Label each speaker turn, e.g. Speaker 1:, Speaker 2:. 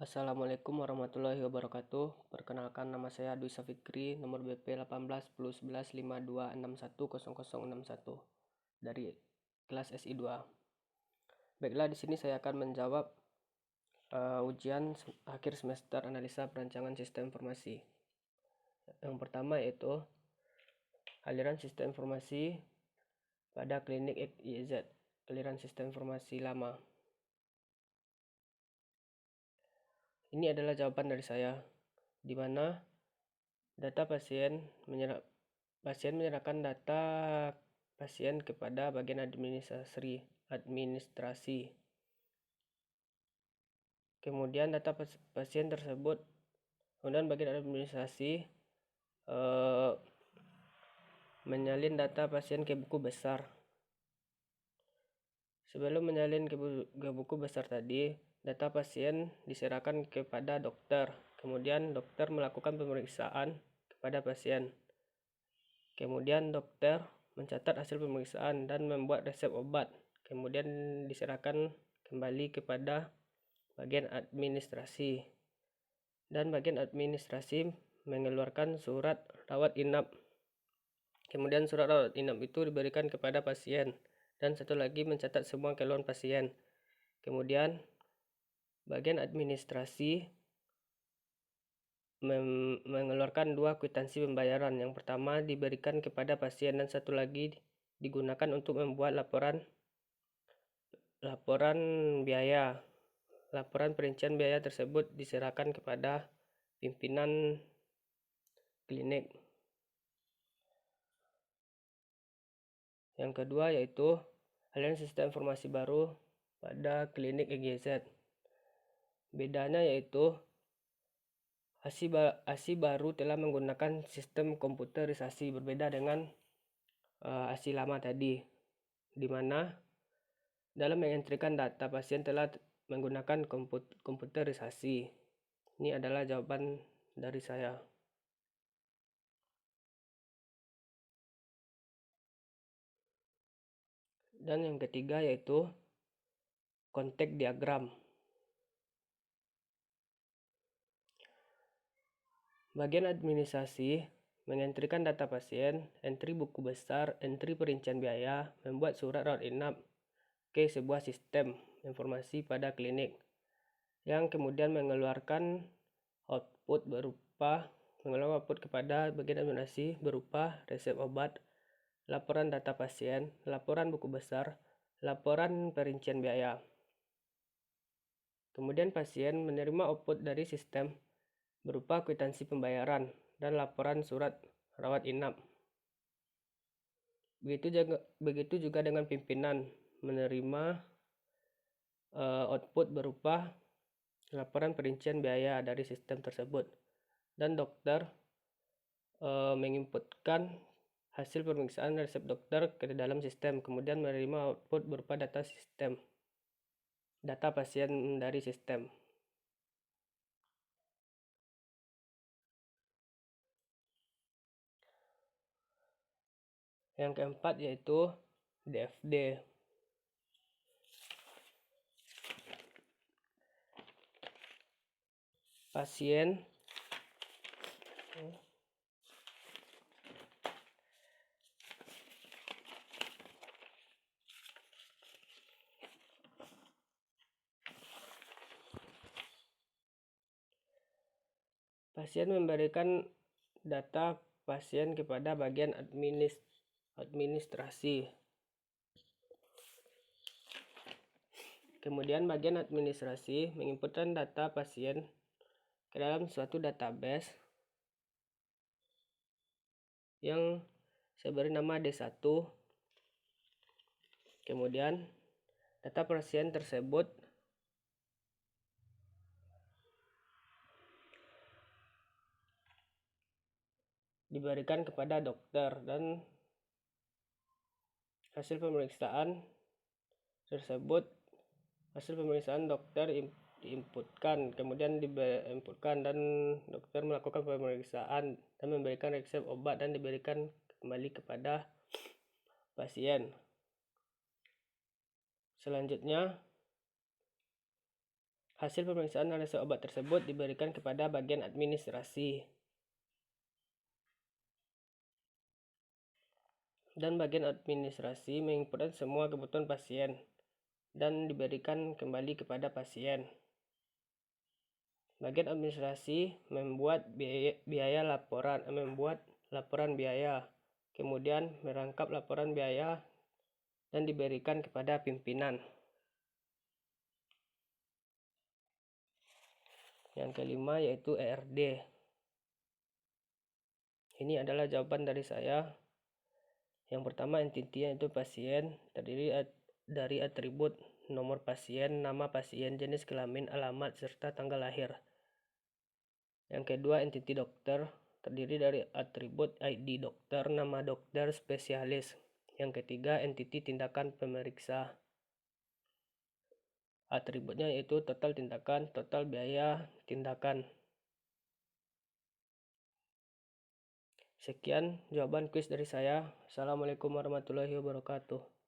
Speaker 1: Assalamualaikum warahmatullahi wabarakatuh. Perkenalkan, nama saya Dwi Safikri, nomor BP 18 10 11 52 61 0061 dari kelas SI2. Baiklah, di sini saya akan menjawab ujian akhir semester analisa perancangan sistem informasi. Yang pertama yaitu aliran sistem informasi pada klinik XYZ, aliran sistem informasi lama. Ini adalah jawaban dari saya, di mana data pasien menyerahkan data pasien kepada bagian administrasi. Kemudian data pasien tersebut, kemudian bagian administrasi menyalin data pasien ke buku besar. Sebelum menyalin ke buku besar tadi, data pasien diserahkan kepada dokter. Kemudian dokter melakukan pemeriksaan kepada pasien. Kemudian dokter mencatat hasil pemeriksaan dan membuat resep obat. Kemudian diserahkan kembali kepada bagian administrasi. Dan bagian administrasi mengeluarkan surat rawat inap. Kemudian surat rawat inap itu diberikan kepada pasien. Dan satu lagi mencatat semua keluhan pasien. Kemudian bagian administrasi mengeluarkan 2 kwitansi pembayaran. Yang pertama diberikan kepada pasien dan satu lagi digunakan untuk membuat laporan biaya. Laporan perincian biaya tersebut diserahkan kepada pimpinan klinik. Yang kedua yaitu aliran sistem informasi baru pada klinik XYZ. Bedanya yaitu ASI baru telah menggunakan sistem komputerisasi, berbeda dengan ASI lama tadi, di mana dalam mengentrikan data pasien telah menggunakan komputerisasi. Ini adalah jawaban dari saya. Dan yang ketiga yaitu konteks diagram. Bagian administrasi mengentrikan data pasien, entry buku besar, entry perincian biaya, membuat surat rawat inap ke sebuah sistem informasi pada klinik, yang kemudian mengeluarkan output kepada bagian administrasi berupa resep obat, laporan data pasien, laporan buku besar, laporan perincian biaya. Kemudian pasien menerima output dari sistem berupa kwitansi pembayaran dan laporan surat rawat inap. Begitu juga dengan pimpinan menerima output berupa laporan perincian biaya dari sistem tersebut, dan dokter menginputkan hasil pemeriksaan resep dokter ke dalam sistem, kemudian menerima output berupa data pasien dari sistem. Yang keempat yaitu DFD. Pasien memberikan data pasien kepada bagian administrasi. Kemudian bagian administrasi menginputkan data pasien ke dalam suatu database yang saya beri nama D1. Kemudian data pasien tersebut diberikan kepada dokter, dan hasil pemeriksaan dokter diinputkan, kemudian diinputkan dan dokter melakukan pemeriksaan dan memberikan resep obat dan diberikan kembali kepada pasien. Selanjutnya Hasil pemeriksaan analisa obat tersebut diberikan kepada bagian administrasi. Dan bagian administrasi menginputkan semua kebutuhan pasien dan diberikan kembali kepada pasien. Bagian administrasi membuat laporan biaya, kemudian merangkap laporan biaya dan diberikan kepada pimpinan. Yang kelima yaitu ERD. Ini adalah jawaban dari saya. Yang pertama, entitinya itu pasien, terdiri dari atribut nomor pasien, nama pasien, jenis kelamin, alamat, serta tanggal lahir. Yang kedua, entiti dokter, terdiri dari atribut ID dokter, nama dokter, spesialis. Yang ketiga, entiti tindakan pemeriksa. Atributnya yaitu total tindakan, total biaya tindakan. Sekian jawaban kuis dari saya. Assalamualaikum warahmatullahi wabarakatuh.